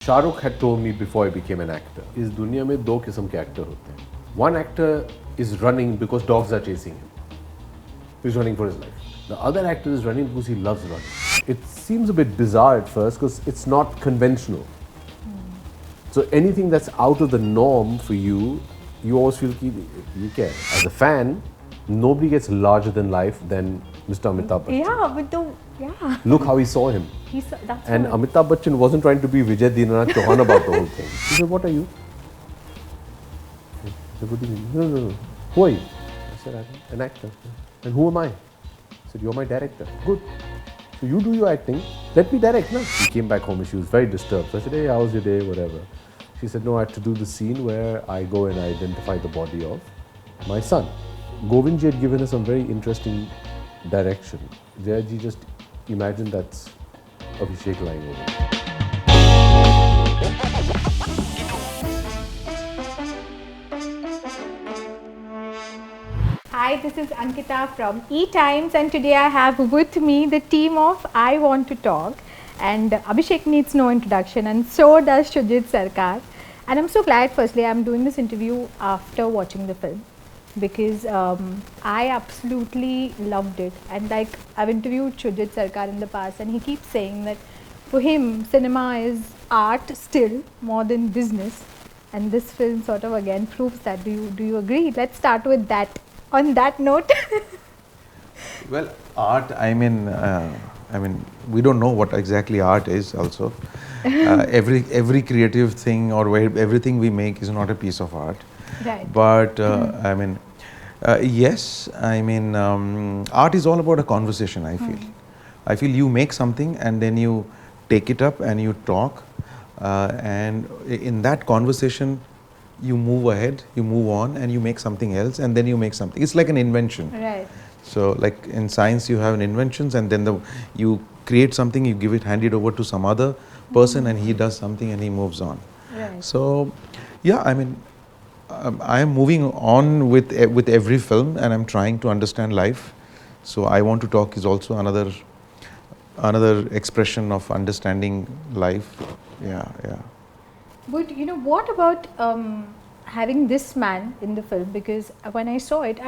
Shah Rukh had told me before I became an actor, इस दुनिया में दो किस्म के एक्टर होते हैं. One actor is running because dogs are chasing him. He's running for his life. The other actor is running because he loves running. It seems a bit bizarre at first because it's not conventional. So anything that's out of the norm for you, you always feel you care. As a fan, nobody gets larger than life than Mr. Amitabh Bachchan. Look how he saw him. And Amitabh Bachchan wasn't trying to be Vijay Dinanath Chauhan about the whole thing. He said, "What are you?" I said, "What do you mean?" No. Who are you? I said, "I'm an actor." And who am I? I said, "You're my director." Good. So you do your acting. Let me direct. No? She came back home and she was very disturbed. So I said, "Hey, how was your day? Whatever." She said, "No, I had to do the scene where I go and I identify the body of my son." Govindji had given us some very interesting direction. Jaya ji just imagine that's Abhishek lying over there. Hi, this is Ankita from Etimes, and today I have with me the team of I Want to Talk. And Abhishek needs no introduction, and so does Shoojit Sircar. And I'm so glad, firstly, I'm doing this interview after watching the film because I absolutely loved it. And like I've interviewed Shoojit Sircar in the past, and he keeps saying that for him, cinema is art still more than business. And this film sort of again proves that. Do you agree? Let's start with that. On that note. Well, art, I mean, we don't know what exactly art is also. Every creative thing or everything we make is not a piece of art. Right. But, yes, art is all about a conversation, I feel. I feel you make something and then you take it up and you talk. And in that conversation, you move ahead, you move on, and you make something else, and then you make something. It's like an invention. Right. So, like in science, you have an inventions, and then you create something, you hand it over to some other person, and he does something, and he moves on. Right. So, yeah, I am moving on with every film, and I'm trying to understand life. So, I Want to Talk is also another expression of understanding life. Yeah. But you know, what about having this man in the film? Because when I saw it,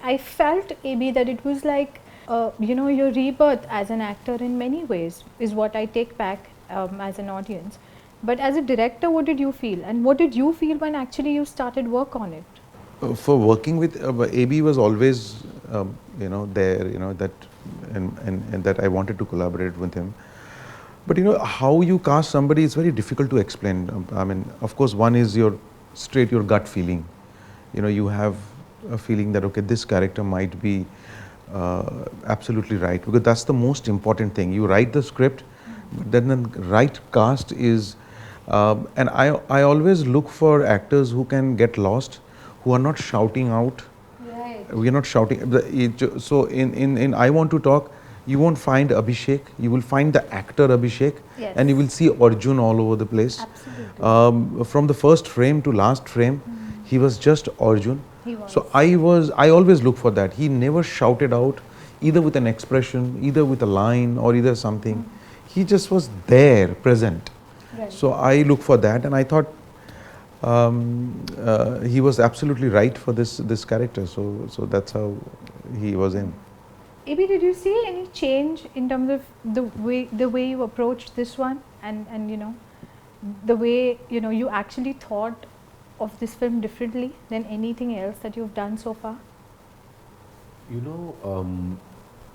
I felt maybe that it was like, your rebirth as an actor in many ways is what I take back as an audience. But as a director, what did you feel? And what did you feel when actually you started work on it? For working with AB was always, there, that and that I wanted to collaborate with him. But how you cast somebody is very difficult to explain. Of course, one is your gut feeling. You have a feeling that, okay, this character might be absolutely right, because that's the most important thing. You write the script, but then the right cast is, and I always look for actors who can get lost, who are not shouting out. Right. We are not shouting. So in I Want to Talk, you won't find Abhishek, you will find the actor Abhishek. Yes. And you will see Arjun all over the place. Absolutely. From the first frame to last frame, he was just Arjun. He was. So I always look for that. He never shouted out, either with an expression, either with a line or either something. He just was there, present. Right. So I look for that, and I thought he was absolutely right for this character. So that's how he was in. Abhi, did you see any change in terms of the way you approached this one, and the way you actually thought of this film differently than anything else that you've done so far?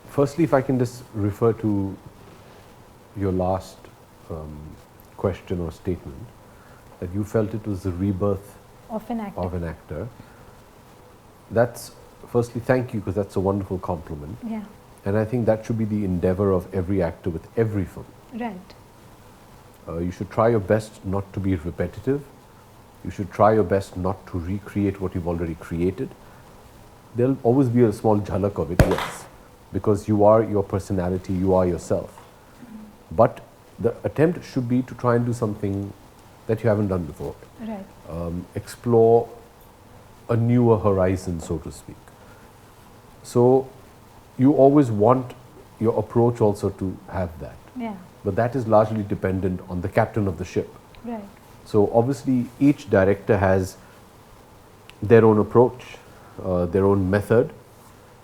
Firstly, if I can just refer to your last question or statement, that you felt it was the rebirth Of an actor. That's, firstly, thank you, because that's a wonderful compliment. Yeah. And I think that should be the endeavor of every actor with every film. Right. You should try your best not to be repetitive. You should try your best not to recreate what you've already created. There'll always be a small jhalak of it, yes, because you are your personality, you are yourself. But the attempt should be to try and do something that you haven't done before. Right. Explore a newer horizon, so to speak. So you always want your approach also to have that. Yeah. But that is largely dependent on the captain of the ship. Right. So obviously each director has their own approach, their own method,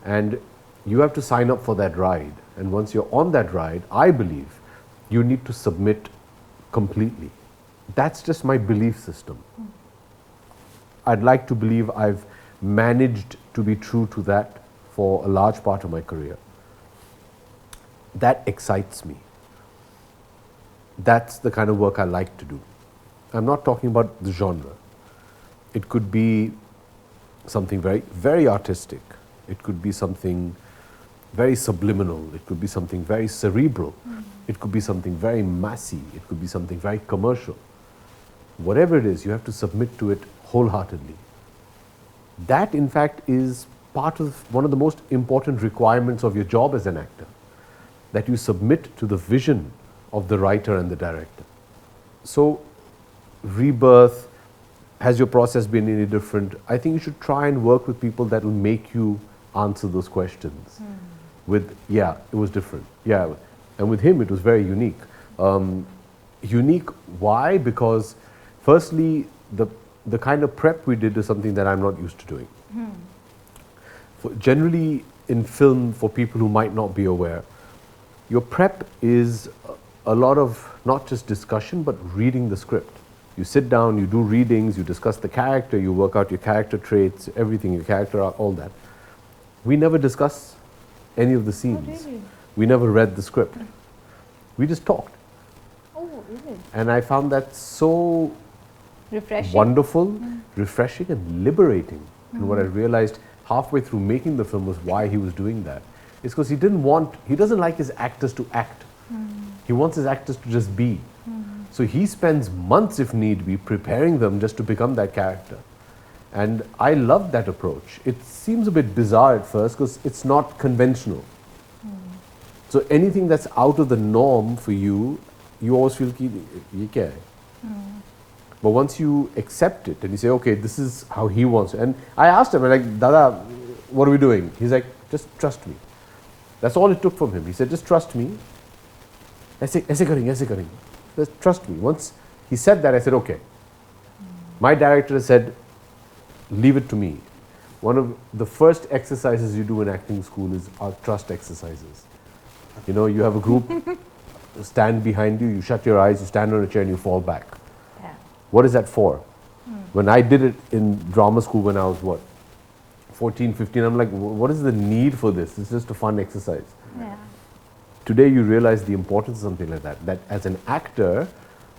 and you have to sign up for that ride. And once you're on that ride, I believe you need to submit completely. That's just my belief system. I'd like to believe I've managed to be true to that for a large part of my career. That excites me. That's the kind of work I like to do. I'm not talking about the genre. It could be something very, very artistic. It could be something very subliminal. It could be something very cerebral. It could be something very massy. It could be something very commercial. Whatever it is, you have to submit to it wholeheartedly. That, in fact, is part of one of the most important requirements of your job as an actor, that you submit to the vision of the writer and the director. So, Rebirth, has your process been any different? I think you should try and work with people that will make you answer those questions. With, yeah, it was different. Yeah, and with him, it was very unique. Unique, why? Because firstly, the kind of prep we did is something that I'm not used to doing. Generally, in film, for people who might not be aware, your prep is a lot of not just discussion, but reading the script. You sit down, you do readings, you discuss the character, you work out your character traits, everything, your character arc, all that. We never discuss any of the scenes. Really? We never read the script. We just talked. Oh, really? And I found that so Refreshing. wonderful, refreshing, and liberating. And what I realized halfway through making the film was why he was doing that. It's because he doesn't like his actors to act. He wants his actors to just be. So he spends months, if need be, preparing them just to become that character. And I love that approach. It seems a bit bizarre at first because it's not conventional. So anything that's out of the norm for you, you always feel ki ye kya hai? But once you accept it and you say, okay, this is how he wants it. And I asked him, like, Dada, what are we doing? He's like, just trust me. That's all it took from him. He said, just trust me. Aise karenge. Just trust me. Once he said that, I said, okay. My director said, leave it to me. One of the first exercises you do in acting school is our trust exercises. You know, you have a group stand behind you, you shut your eyes, you stand on a chair and you fall back. Yeah. What is that for? When I did it in drama school when I was, what, 14, 15, I'm like, what is the need for this? It's just a fun exercise. Yeah. Today you realize the importance of something like that. That as an actor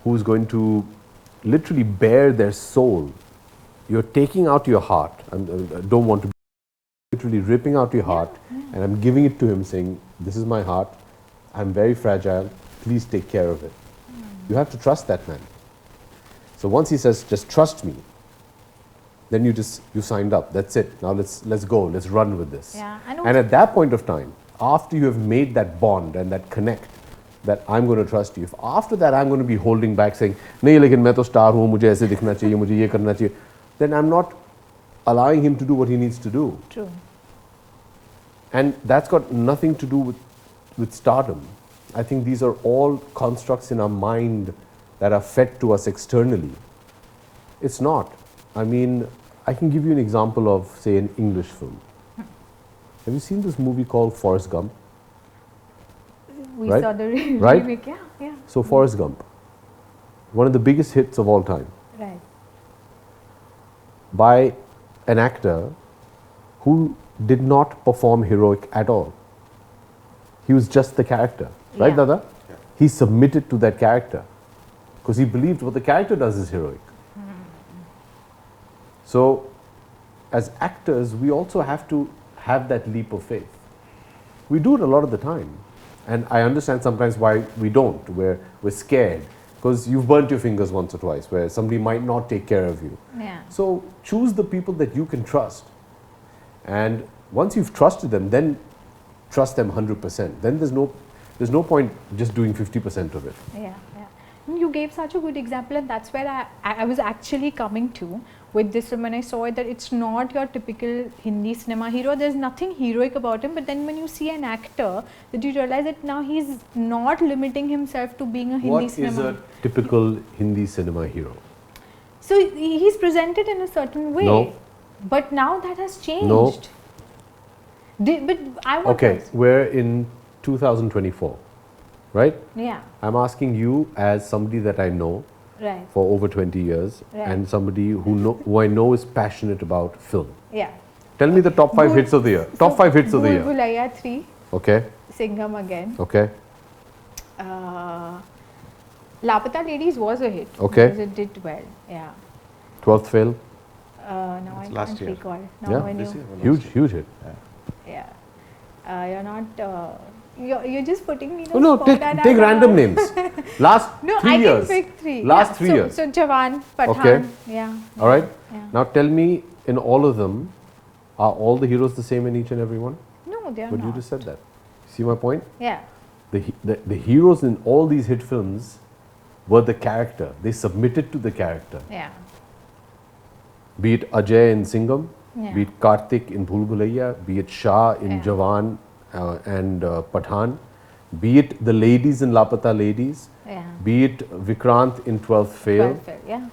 who's going to literally bare their soul, you're taking out your heart. I don't want to be literally ripping out your heart, and I'm giving it to him saying, this is my heart, I'm very fragile, please take care of it. You have to trust that man. So once he says, just trust me, then you signed up, that's it. Now let's go, let's run with this. Yeah. And at that point of time, after you have made that bond and that connect, that I'm going to trust you, if after that I'm going to be holding back saying, nahi lekin main to star hu, mujhe aise dikhna chahiye, mujhe ye karna chahiye, then I'm not allowing him to do what he needs to do. True. And that's got nothing to do with stardom. I think these are all constructs in our mind that are fed to us externally. It's not. I mean, I can give you an example of, say, an English film. Have you seen this movie called Forrest Gump? We Right? saw the Right? remake. Yeah, yeah. So Forrest Gump, one of the biggest hits of all time, Right. by an actor who did not perform heroic at all. He was just the character, right, Yeah. Dada? Yeah. He submitted to that character because he believed what the character does is heroic. So, as actors, we also have to have that leap of faith. We do it a lot of the time, and I understand sometimes why we don't. We're scared because you've burnt your fingers once or twice, where somebody might not take care of you. Yeah. So choose the people that you can trust, and once you've trusted them, then trust them 100%. Then there's no point just doing 50% of it. Yeah, yeah. You gave such a good example, and that's where I was actually coming to with this film when I saw it, that it's not your typical Hindi cinema hero. There's nothing heroic about him, but then when you see an actor, that you realize that now he's not limiting himself to being a Hindi cinema. What is a typical Hindi cinema hero? So he's presented in a certain way. No. But now that has changed. No. But I want Okay, to. we're in 2024, right? Yeah. I'm asking you as somebody that I know Right. for over 20 years Right. and somebody who I know is passionate about film. Yeah. Tell me the top 5 hits of the year. Top 5 hits of the year. Bhul 3, Okay, Singham again. okay, Lapata Ladies was a hit. Okay. Because it did well. Yeah. 12th Fail. Now I It's last can't year. recall. Now Yeah. when This you, year. Huge hit. yeah. You're not. You're just putting me. Oh, no, take random names. Last No, 3 I years. can pick 3. Last 3 years. So Jawan, Pathaan. Okay. Yeah. All right. Yeah. Now tell me, in all of them, are all the heroes the same in each and every one? No, they are But not. you just said that. See my point? Yeah. The heroes in all these hit films were the character. They submitted to the character. Yeah. Be it Ajay in Singham, Yeah. be it Karthik in Bhul Bhulaiya, be it Shah in Yeah. Jawan and Pathaan, be it the ladies in Lapata Ladies, Yeah. be it Vikrant in 12th Fail, 12 fail. Yeah.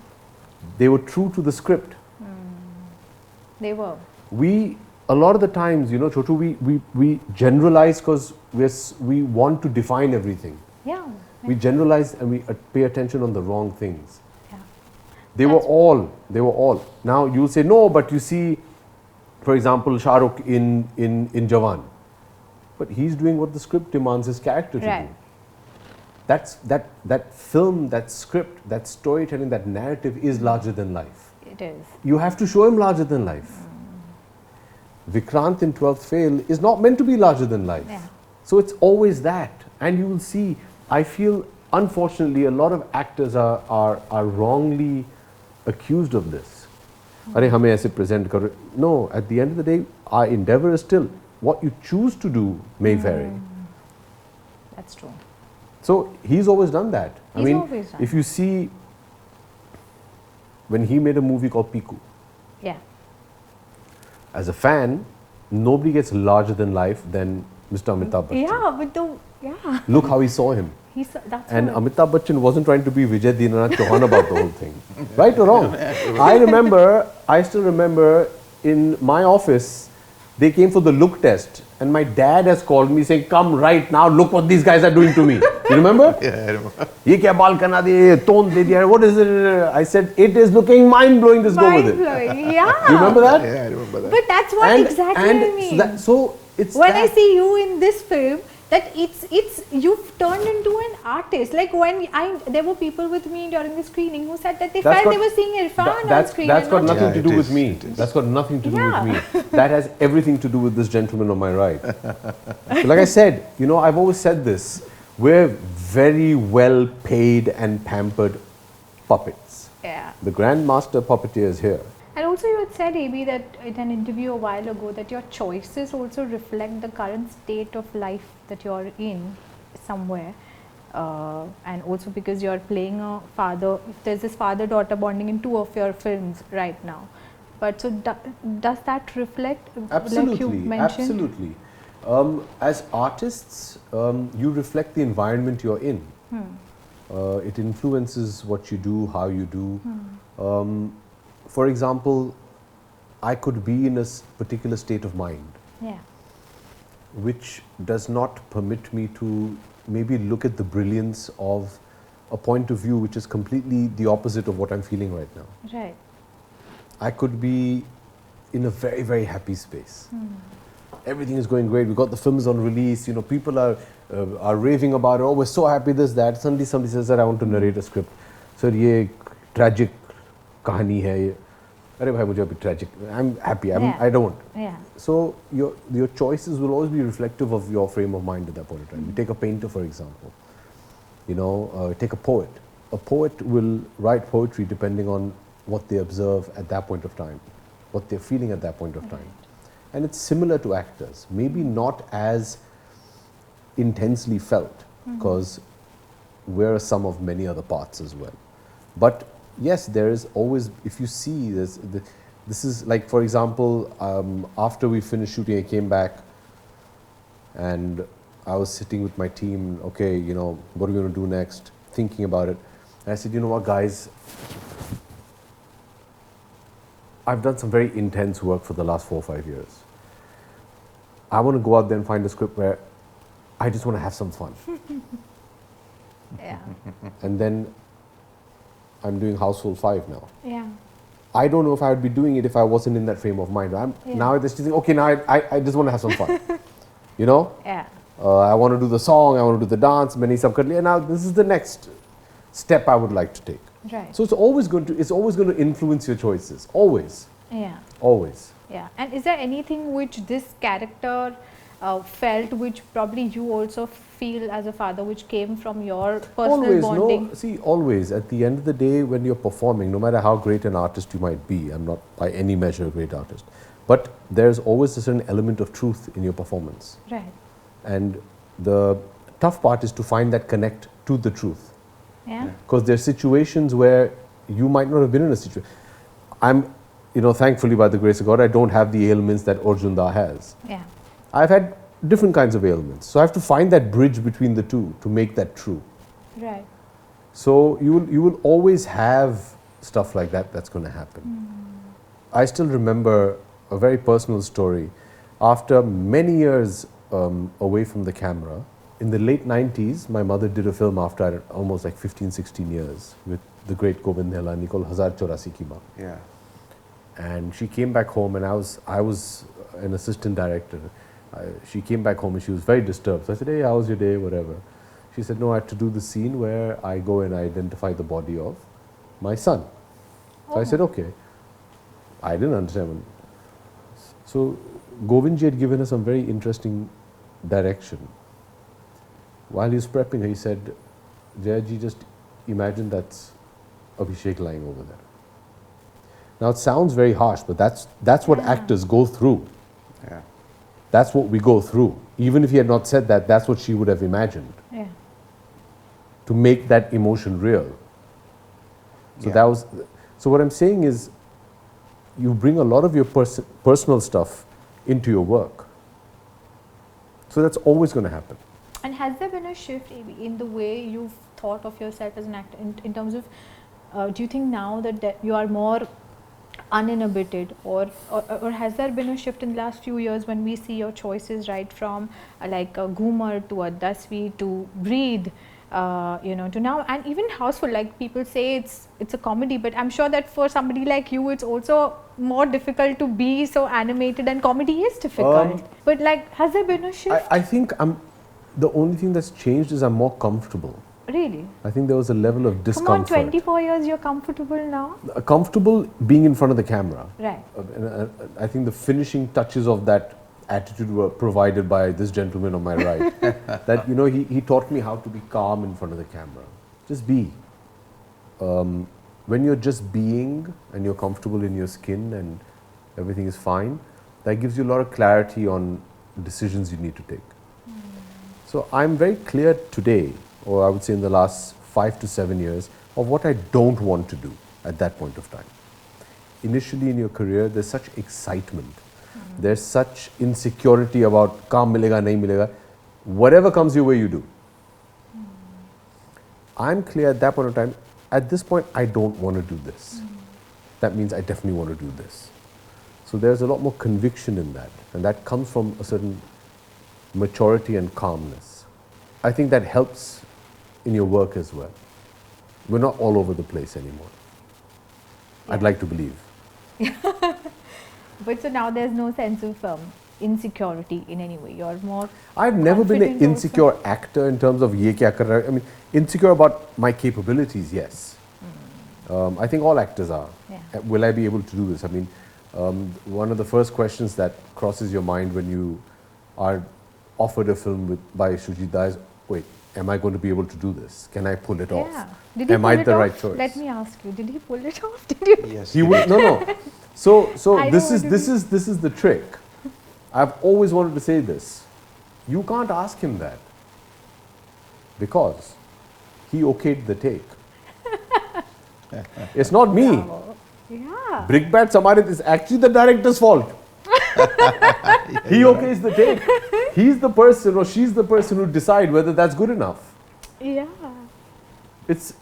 they were true to the script. They were. We, a lot of the times, you know, Chotu, we generalize because we want to define everything. Yeah. We generalize and we pay attention on the wrong things. Yeah. They were all. Now you'll say, no, but you see, for example, Shah Rukh in Jawan. But he's doing what the script demands his character to Right. do. That film, that script, that storytelling, that narrative is larger than life. It is. You have to show him larger than life. Vikrant in 12th Fail is not meant to be larger than life. Yeah. So it's always that. And you will see, I feel, unfortunately, a lot of actors are wrongly accused of this. Arey, hame aise present karo. No, at the end of the day, our endeavor is still what you choose to do may vary. That's true. So he's always done that. I He's mean, always done if you see, when he made a movie called Piku, Yeah. as a fan, nobody gets larger than life than Mr. Amitabh Bachchan. Yeah, but yeah. Look how he saw him. That's And what- Amitabh Bachchan wasn't trying to be Vijay Dinanath Chauhan about the whole thing. Right or wrong? I still remember in my office, they came for the look test. And my dad has called me saying, come right now, look what these guys are doing to me. You remember? Yeah, I remember. Ye kya baal kana diye, tone de diya, what is it? I said, it is looking mind-blowing, just go with it. Mind-blowing. Yeah. You remember that? Yeah, I remember that. But that's what exactly I mean. So it's when that. I see you in this film, that it's you've turned into an artist. Like when there were people with me during the screening who said that they That's felt got- they were seeing Irfan on screen. That's and got not- nothing Yeah, to it do with is, me. it is. That's got nothing to do Yeah. with me. That has everything to do with this gentleman on my right. So like I said, you know, I've always said this. We're very well paid and pampered puppets. Yeah. The grandmaster puppeteer is here. And also you had said, AB, that in an interview a while ago, that your choices also reflect the current state of life that you're in somewhere. And also because you're playing a father, there's this father-daughter bonding in 2 of your films right now. But so does that reflect, Absolutely, like you mentioned? absolutely. As artists, you reflect the environment you're in. It influences what you do, how you do. For example, I could be in a particular state of mind, Yeah. which does not permit me to maybe look at the brilliance of a point of view which is completely the opposite of what I'm feeling right now. Right. I could be in a very, very happy space. Everything is going great. We got the films on release. You know, people are raving about it. Oh, we're so happy. This, that. Suddenly, somebody says that I want to narrate a script. Sir, ये tragic कहानी है ये. अरे भाई मुझे अभी tragic. I'm happy. Yeah. I don't. Yeah. So your choices will always be reflective of your frame of mind at that point in time. You take a painter, for example. You know, take a poet. A poet will write poetry depending on what they observe at that point of time, what they're feeling at that point of time. And it's similar to actors, maybe not as intensely felt, because we're a sum of many other parts as well. But yes, there is always, if you see this is like, for example, after we finished shooting, I came back and I was sitting with my team, okay, you know, what are we going to do next? Thinking about it. And I said, you know what, guys, I've done some very intense work for the last 4 or 5 years. I want to go out there and find a script where I just want to have some fun. Yeah. And then I'm doing Household 5 now. Yeah. I don't know if I would be doing it if I wasn't in that frame of mind. Now I just think, okay, now I just want to have some fun. You know? Yeah. I want to do the song, I want to do the dance, many subcutly, and now this is the next step I would like to take. Right. So it's always going to influence your choices. Always. Yeah. Always. Yeah. And is there anything which this character felt, which probably you also feel as a father, which came from your personal bonding? No, see, always. At the end of the day, when you're performing, no matter how great an artist you might be, I'm not by any measure a great artist, but there's always a certain element of truth in your performance. Right. And the tough part is to find that connect to the truth. Yeah. Because there are situations where you might not have been in a situation. I'm, you know, thankfully by the grace of God, I don't have the ailments that Arjunda has. Yeah. I've had different kinds of ailments. So I have to find that bridge between the two to make that true. Right. So you will always have stuff like that that's going to happen. I still remember a very personal story. After many years away from the camera, in the late 90s, my mother did a film after I had almost like 15, 16 years with the great Govind Nihalani called Hazar Chaurasi Ki Maan. Yeah. And she came back home, and I was an assistant director. She came back home and she was very disturbed. So I said, hey, how was your day, whatever. She said, no, I had to do the scene where I go and I identify the body of my son. So I said, okay. I didn't understand. So Govindji had given her some very interesting direction. While he was prepping her, he said, Jayaji, just imagine that's Abhishek lying over there. Now it sounds very harsh, but that's what actors go through. Yeah. That's what we go through. Even if he had not said that, that's what she would have imagined. Yeah. To make that emotion real. So that was. So what I'm saying is, you bring a lot of your personal stuff into your work. So that's always going to happen. And has there been a shift in the way you've thought of yourself as an actor in terms of, do you think now that you are more uninhibited, or has there been a shift in the last few years when we see your choices right from like a Ghumar to a Dasvi to Breathe, you know, to now, and even Houseful, like people say it's a comedy, but I'm sure that for somebody like you it's also more difficult to be so animated, and comedy is difficult. But like, has there been a shift? I think the only thing that's changed is I'm more comfortable. Really? I think there was a level of discomfort. Come on, 24 years you're comfortable now? Comfortable being in front of the camera. Right. I think the finishing touches of that attitude were provided by this gentleman on my right. That, you know, he taught me how to be calm in front of the camera. Just be. When you're just being and you're comfortable in your skin and everything is fine, that gives you a lot of clarity on decisions you need to take. So I'm very clear today, or I would say in the last 5 to 7 years, of what I don't want to do at that point of time. Initially in your career, there's such excitement. There's such insecurity about kaam milega, nahi milega. Whatever comes your way, you do. I'm clear at that point of time, at this point, I don't want to do this. That means I definitely want to do this. So there's a lot more conviction in that, and that comes from a certain maturity and calmness. I think that helps in your work as well. We're not all over the place anymore. I'd like to believe. But so now there's no sense of insecurity in any way. You're more. I've never been an confident insecure actor in terms of ye kya kar raha hai. I mean, insecure about my capabilities, yes. I think all actors are. Yeah. Will I be able to do this? I mean, one of the first questions that crosses your mind when you are offered a film by Shoojit is, wait, am I going to be able to do this? Can I pull it off? Did he am pull I it the off? right choice? Let me ask you, did he pull it off? Did you? Yes. He would, no. So I this know is the trick. I've always wanted to say this. You can't ask him that, because he okayed the take. It's not me. Bravo. Yeah. Brickbat Samarit is actually the director's fault. He okays the take. He's the person or she's the person who decide whether that's good enough. Yeah. It's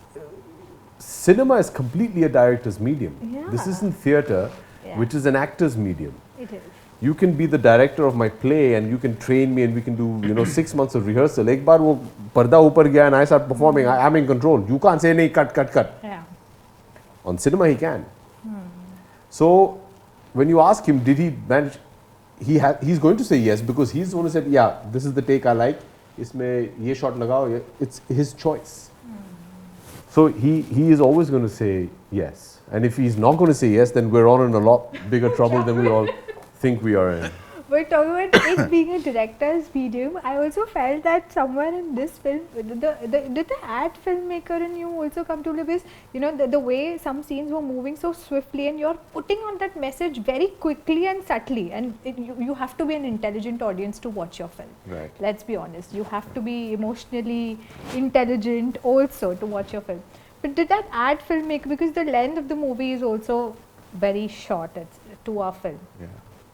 cinema is completely a director's medium. Yeah. This isn't theatre, Yeah. which is an actor's medium. It is. You can be the director of my play and you can train me and we can do 6 months of rehearsal. Ek baar wo parda upar gaya and I start performing, I'm in control. You can't say nahi, cut. Yeah. On cinema he can. So when you ask him, did he manage, he's going to say yes because he's going to say, yeah, this is the take I like. Isme ye shot lagao. It's his choice. So he is always going to say yes. And if he's not going to say yes, then we're all in a lot bigger trouble than we all think we are in. But talking about it being a director's medium, I also felt that somewhere in this film, did the ad filmmaker in you also come to live? Is the way some scenes were moving so swiftly, and you're putting on that message very quickly and subtly, and you have to be an intelligent audience to watch your film. Right. Let's be honest, you have to be emotionally intelligent also to watch your film. But did that ad filmmaker, because the length of the movie is also very short, it's 2 hour film. Yeah.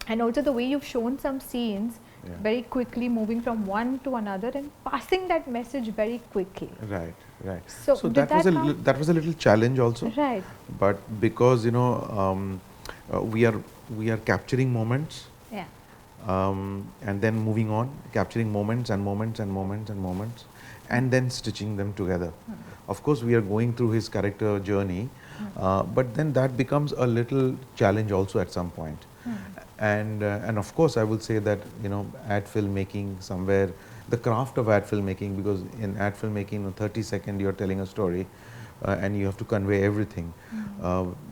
And also the way you've shown some scenes very quickly moving from one to another and passing that message very quickly. Right. So So did that was a little challenge also. Right. But because we are capturing moments, Yeah. and then moving on, capturing moments and moments and moments and moments, and then stitching them together. Of course, we are going through his character journey, but then that becomes a little challenge also at some point. And of course, I would say that ad filmmaking somewhere, the craft of ad filmmaking, because in ad filmmaking, in 30 seconds you're telling a story, and you have to convey everything,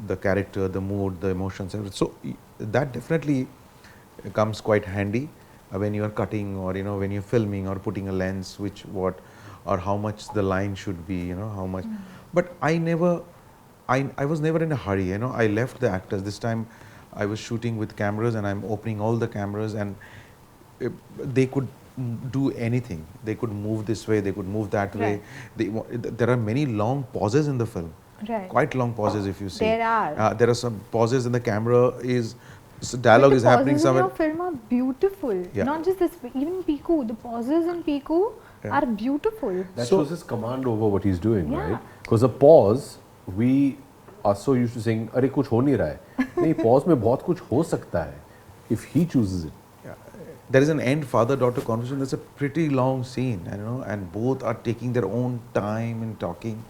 the character, the mood, the emotions, everything. So that definitely comes quite handy when you are cutting or when you're filming or putting a lens, or how much the line should be, how much. But I was never in a hurry. I left the actors this time. I was shooting with cameras and I'm opening all the cameras, and they could do anything. They could move this way, they could move that way. There are many long pauses in the film. Right. Quite long pauses if you see. There are. There are some pauses in the camera dialogue is happening somewhere. The pauses in your film are beautiful. Yeah. Not just this, even Piku. The pauses in Piku are beautiful. That shows his command over what he's doing, Yeah. right? Because a pause, we are so used to saying, "Arey kuch ho nahi raha hai." Nahi, pause mein bahut kuch ho sakta hai if he chooses it. There is an end father-daughter conversation. That's a pretty long scene, and both are taking their own time in talking,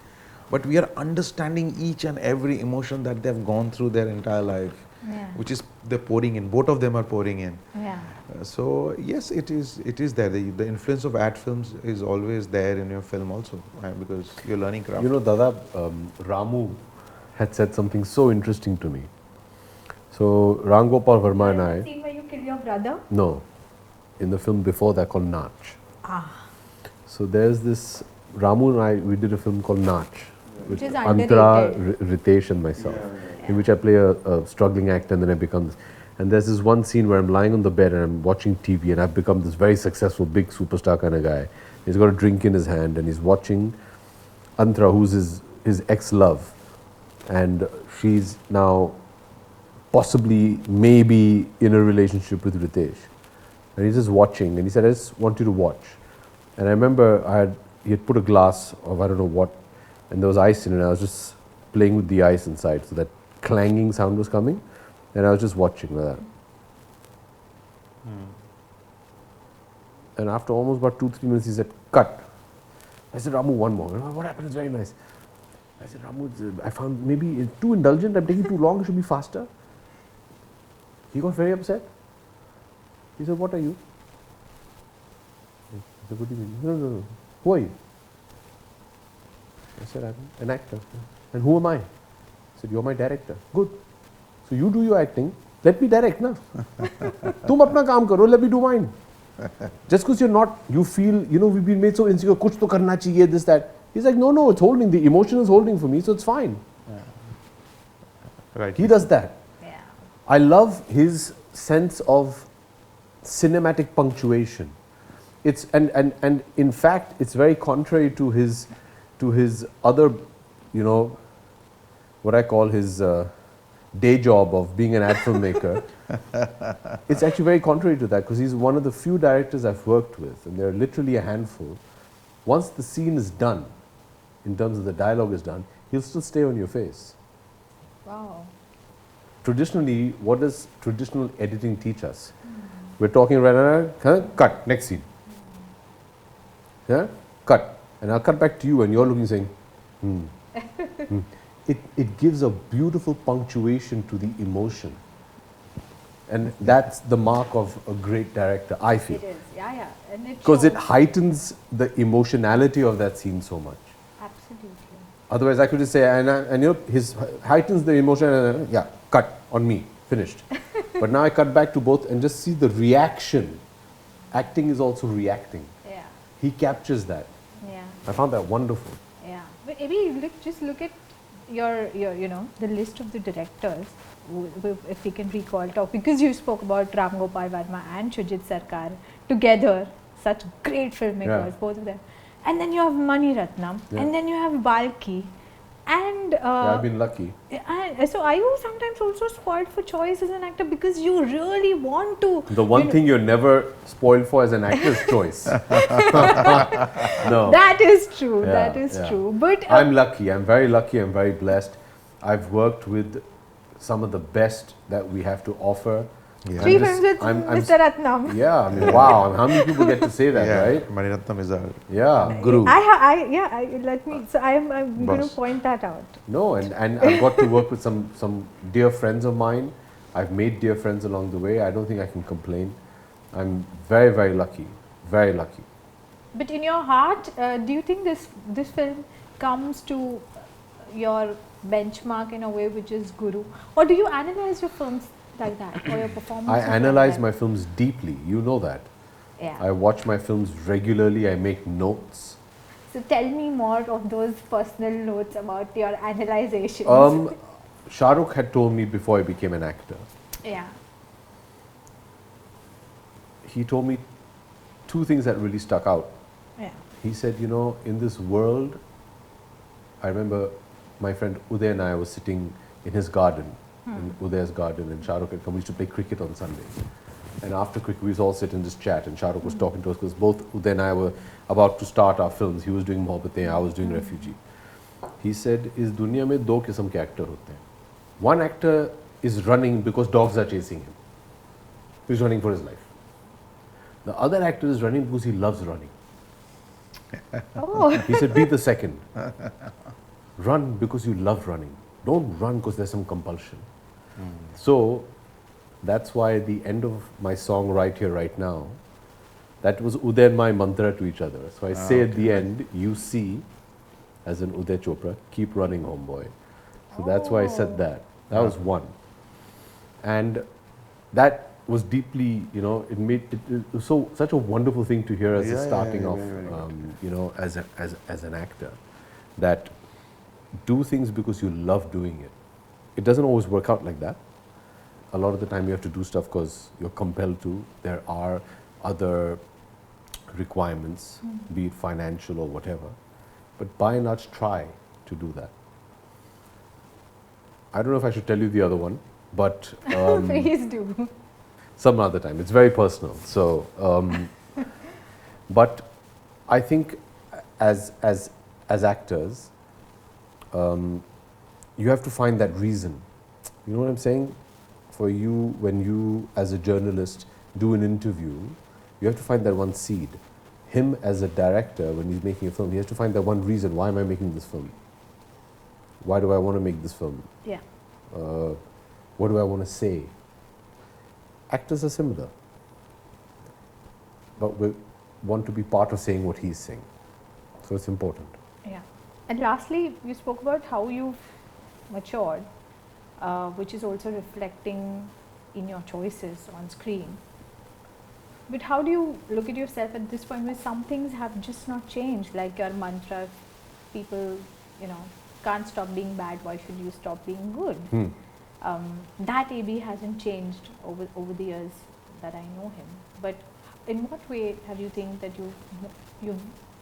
but we are understanding each and every emotion that they've gone through their entire life, which is they're pouring in. Both of them are pouring in. Yeah. So yes, it is there. The influence of ad films is always there in your film also, because you're learning craft. Dada, Ramu had said something so interesting to me. So Ram Gopal Verma and I. Scene where you kill your brother? No, in the film before that called Nach. So there's this, Ramu and I, we did a film called Nach. Which is Antara, underrated. Ritesh and myself, in which I play a struggling actor and then I become this. And there's this one scene where I'm lying on the bed and I'm watching TV and I've become this very successful, big superstar kind of guy. He's got a drink in his hand and he's watching Antara, who's his ex-love. And she's now possibly, maybe in a relationship with Ritesh. And he's just watching and he said, I just want you to watch. And I remember he had put a glass of I don't know what, and there was ice in it, and I was just playing with the ice inside, so that clanging sound was coming, and I was just watching like that. And after almost about 2-3 minutes, he said, cut. I said, Ramu, one more. What happened? It's very nice. I said, Ramu, I found maybe it's too indulgent, I'm taking too long, it should be faster. He got very upset. He said, what are you? I said, what do you mean? No. Who are you? I said, I'm an actor. And who am I? I said, you're my director. Good. So you do your acting, let me direct, na? Tum apna kaam karo, let me do mine. Just because you're not, you feel, we've been made so insecure, kuch to karna chahiye, this, that. He's like, no, it's holding, the emotion is holding for me, so it's fine. Right. He does that. Yeah. I love his sense of cinematic punctuation. It's and in fact, it's very contrary to his to his other, you know, what I call his day job of being an ad filmmaker, it's actually very contrary to that, because he's one of the few directors I've worked with, and there are literally a handful. Once the scene is done, in terms of the dialogue is done, he'll still stay on your face. Wow. Traditionally, what does traditional editing teach us? We're talking right now, cut, next scene. Yeah, cut. And I'll cut back to you and you're looking saying, It gives a beautiful punctuation to the emotion. And that's the mark of a great director, I feel. It is, yeah. And Because it shows. heightens the emotionality of that scene so much. Absolutely. Otherwise, I could just say, and you know, his heightens the emotion, and yeah, cut on me, finished. But now I cut back to both and just see the reaction. Acting is also reacting. Yeah. He captures that. Yeah. I found that wonderful. Yeah. But maybe just look at your you know, the list of the directors, if we can recall, because you spoke about Ram Gopal Varma and Shoojit Sircar together, such great filmmakers, both of them. And then you have Mani Ratnam, and then you have Balki. And I've been lucky. and so are you sometimes also spoiled for choice as an actor because you really want to? The one thing you're never spoiled for as an actor is choice. No. That is true. Yeah, That is true. But I'm lucky. I'm very lucky. I'm very blessed. I've worked with some of the best that we have to offer. Yeah. three films with Mr. Ratnam. Yeah, I mean, wow. How many people get to say that, right? Mani Ratnam is our Yeah, guru. Let me. So I'm going to point that out. No, and I've got to work with some dear friends of mine. I've made dear friends along the way. I don't think I can complain. I'm very, very lucky. Very lucky. But in your heart, do you think this film comes to your benchmark in a way which is guru, or do you analyze your films like that, or your performance? I analyze my films deeply. You know that. Yeah. I watch my films regularly. I make notes. So tell me more of those personal notes about your analyzations. Shah Rukh had told me before I became an actor. Yeah. He told me two things that really stuck out. Yeah. He said, you know, in this world, I remember my friend Uday and I was sitting in his garden, in Uday's garden, and Shah Rukh had come. We used to play cricket on Sundays. And after cricket, we used to all sit and just chat, and Shah Rukh was talking to us because both Uday and I were about to start our films. He was doing Mohabbatein, I was doing Refugee. He said, इस दुनिया में दो किस्म के actor होते हैं. One actor is running because dogs are chasing him. He's running for his life. The other actor is running because he loves running. Oh. He said, be the second. Run because you love running. Don't run because there's some compulsion. So that's why at the end of my song Right Here, Right Now, that was Uday and my mantra to each other. So I say at the end, you see, as in Uday Chopra, keep running, homeboy. So that's why I said that. That was one. And that was deeply, you know, it made it was such a wonderful thing to hear as a starting off, you know, as an actor, that do things because you love doing it. It doesn't always work out like that. A lot of the time you have to do stuff because you're compelled to. There are other requirements, be it financial or whatever. But by and large, try to do that. I don't know if I should tell you the other one, but Please do. some other time. It's very personal. So, but I think as actors, you have to find that reason. You know what I'm saying? For you, when you as a journalist do an interview, you have to find that one seed. Him as a director, when he's making a film, he has to find that one reason. Why am I making this film? Why do I want to make this film? Yeah. What do I want to say? Actors are similar, but we want to be part of saying what he's saying. So it's important. Yeah. And lastly, you spoke about how you've matured, which is also reflecting in your choices on screen. But how do you look at yourself at this point where some things have just not changed, like your mantra, people, you know, can't stop being bad, why should you stop being good? That AB hasn't changed over the years that I know him. But in what way have you think that you've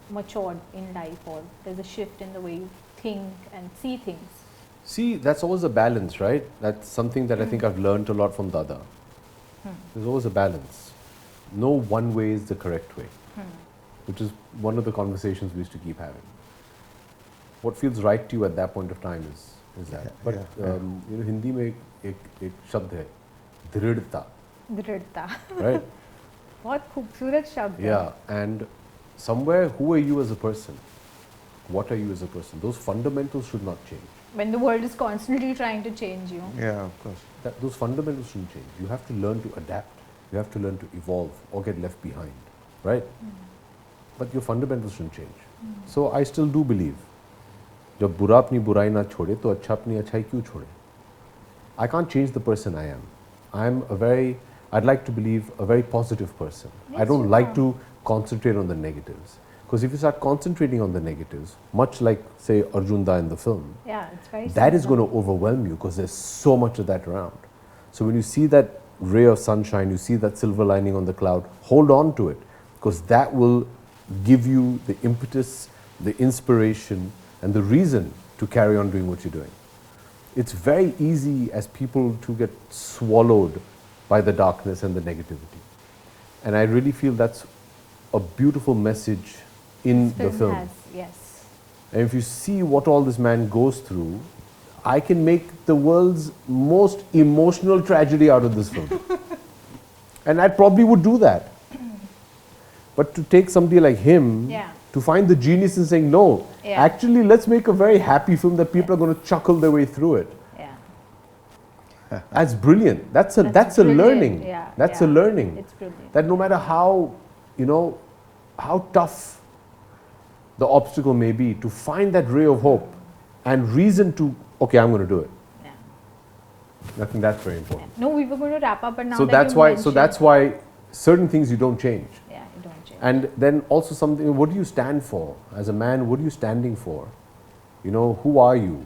matured in life, or there's a shift in the way you think and see things? See, that's always a balance, right? That's something that I think I've learned a lot from Dada. There's always a balance. No one way is the correct way, which is one of the conversations we used to keep having. What feels right to you at that point of time is that. But you know, Hindi में एक शब्द है, दृढ़ता, दृढ़ता, right? बहुत खूबसूरत शब्द है. Yeah, and somewhere, who are you as a person? What are you as a person? Those fundamentals should not change. When the world is constantly trying to change you. Yeah, of course. Those fundamentals shouldn't change. You have to learn to adapt. You have to learn to evolve or get left behind, right? But your fundamentals shouldn't change. So I still do believe, जब बुरा अपनी बुराई ना छोड़े तो अच्छा अपनी अच्छाई क्यों छोड़े? I can't change the person I am. I'd like to believe a very positive person. Yes, I don't you like are. to concentrate on the negatives. Because if you start concentrating on the negatives, much like, say, Arjunda in the film, Yeah, it's very that is simple. going to overwhelm you because there's so much of that around. So when you see that ray of sunshine, you see that silver lining on the cloud, hold on to it, because that will give you the impetus, the inspiration, and the reason to carry on doing what you're doing. It's very easy as people to get swallowed by the darkness and the negativity. And I really feel that's a beautiful message in the film. Has, yes. And if you see what all this man goes through, I can make the world's most emotional tragedy out of this film. And I probably would do that. But to take somebody like him, Yeah. to find the genius in saying, no, Yeah. actually let's make a very happy film that people are going to chuckle their way through it. Yeah. That's brilliant. That's a brilliant. learning. Yeah, That's yeah. a learning. It's brilliant. That no matter how, you know, how tough the obstacle may be, to find that ray of hope and reason to, okay, I'm going to do it. Yeah. I think that's very important. No, we were going to wrap up, but now So that that's you why. mentioned, So that's why certain things you don't change. Yeah, you don't change. And then also something. What do you stand for as a man? What are you standing for? You know, who are you?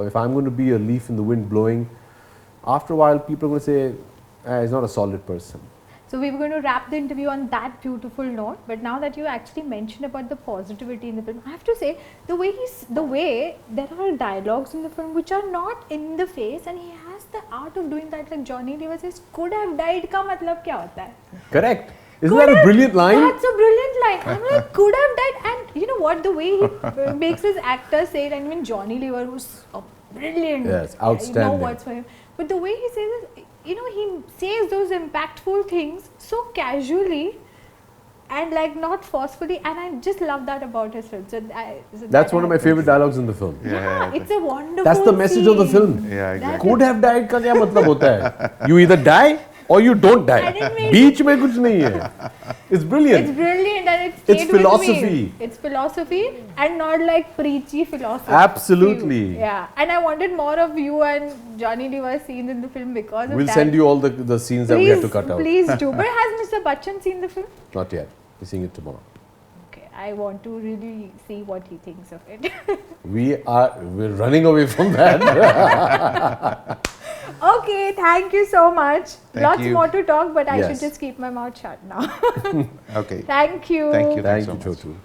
If I'm going to be a leaf in the wind blowing, after a while people are going to say, he's not a solid person. So we were going to wrap the interview on that beautiful note, but now that you actually mentioned about the positivity in the film, I have to say the way there are dialogues in the film which are not in the face, and he has the art of doing that. Like Johnny Lever says, "Could have died" का मतलब क्या होता है? Correct. Isn't Could that a have- brilliant line? That's a brilliant line. I'm like, could have died, and you know what? The way he makes his actor say it, and even Johnny Lever, who's a brilliant, Yes, no outstanding. words for him. But the way he says it, you know, he says those impactful things so casually and like not forcefully, and I just love that about his film. So That's one of my favorite dialogues in the film. Yeah, it's a wonderful. That's the message of the scene. film. Yeah, exactly. Could have died का क्या मतलब होता है? You either die or you don't die. I didn't mean- बीच में कुछ नहीं है. It's brilliant. It's brilliant, and It's stayed with me. philosophy. It's philosophy and not like preachy philosophy. Absolutely. Yeah, and I wanted more of you and Johnny Lever's scenes in the film because of We'll that. send you all the scenes that we have to cut out. Please do. But has Mr. Bachchan seen the film? Not yet. We're seeing it tomorrow. Okay, I want to really see what he thinks of it. We're running away from that. Okay, thank you so much. Thank Lots you. more to talk, but I Yes. should just keep my mouth shut now. Okay. Thank you. Thank you. Thank so you, much. Chotu.